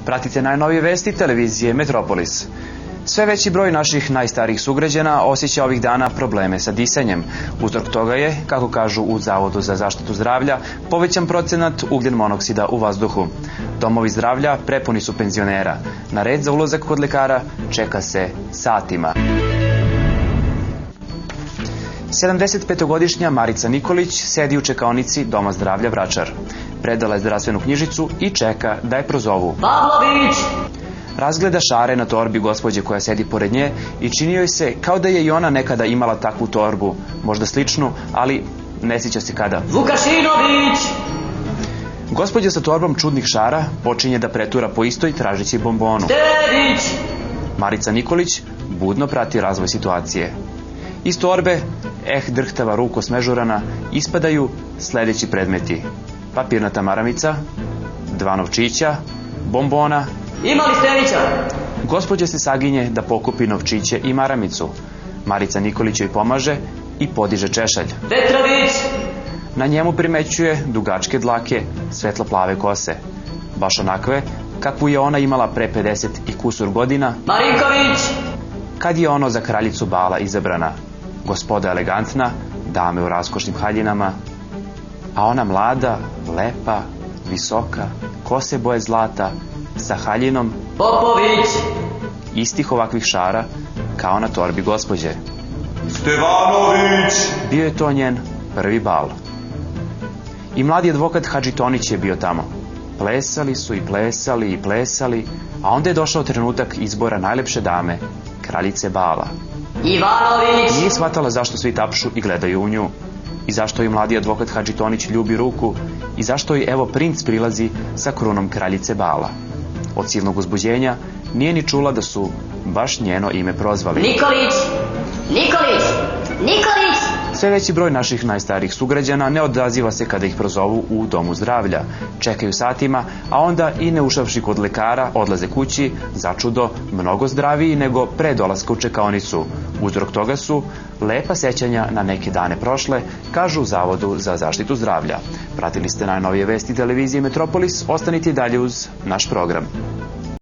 Pratite najnovije vesti televizije Metropolis. Sve veći broj naših najstarijih sugrađana osjeća ovih dana probleme sa disanjem. Uzrok toga je, kako kažu u Zavodu za zaštitu zdravlja, povećan procenat ugljen monoksida u vazduhu. Domovi zdravlja prepuni su penzionera. Na red za ulazak kod lekara čeka se satima. 75-godišnja Marica Nikolić sedi u čekaonici Doma zdravlja Vračar. Predala je zdravstvenu knjižicu i čeka da je prozovu. Pavlović! Razgleda šare na torbi gospođe koja sedi pored nje i čini joj se kao da je i ona nekada imala takvu torbu, možda sličnu, ali ne sjeća se kada. Vukašinović! Gospođa sa torbom čudnih šara počinje da pretura po istoj tražeći bombonu. Stević! Marica Nikolić budno prati razvoj situacije. Iz torbe, drhtava ruko smežurana, ispadaju sljedeći predmeti. Papirnata maramica, 2 novčića, bombona. Ima li Stevića? Gospođa se saginje da pokupi novčiće i maramicu. Marica Nikolić joj pomaže i podiže češalj. Petrović! Na njemu primećuje dugačke dlake, svetlo plave kose. Baš onakve kakvu je ona imala pre 50 i kusur godina, Marinković! kad je ono za kraljicu bala izabrana. Gospoda elegantna, dame u raskošnim haljinama, a ona mlada, lepa, visoka, kose boje zlata, sa haljinom, Popović! istih ovakvih šara kao na torbi gospođe. Stevanović! Bio je to njen prvi bal. I mladi advokat Hadži Tonić je bio tamo. Plesali su i plesali i plesali, a onda je došao trenutak izbora najlepše dame, kraljice bala. Ivanović! Nije shvatala zašto svi tapšu i gledaju u nju. I zašto i mladi advokat Hadži Tonić ljubi ruku. I zašto i evo princ prilazi sa krunom kraljice bala. Od silnog uzbuđenja nije ni čula da su baš njeno ime prozvali. Nikolić! Nikolić! Nikolić! Sve veći broj naših najstarijih sugrađana ne odaziva se kada ih prozovu u domu zdravlja. Čekaju satima, a onda i ne ušavši kod lekara odlaze kući, začudo, mnogo zdraviji nego pre dolaska u čekaonicu. Uzrok toga su lepa sećanja na neke dane prošle, kažu u Zavodu za zaštitu zdravlja. Pratili ste najnovije vesti televizije Metropolis, ostanite dalje uz naš program.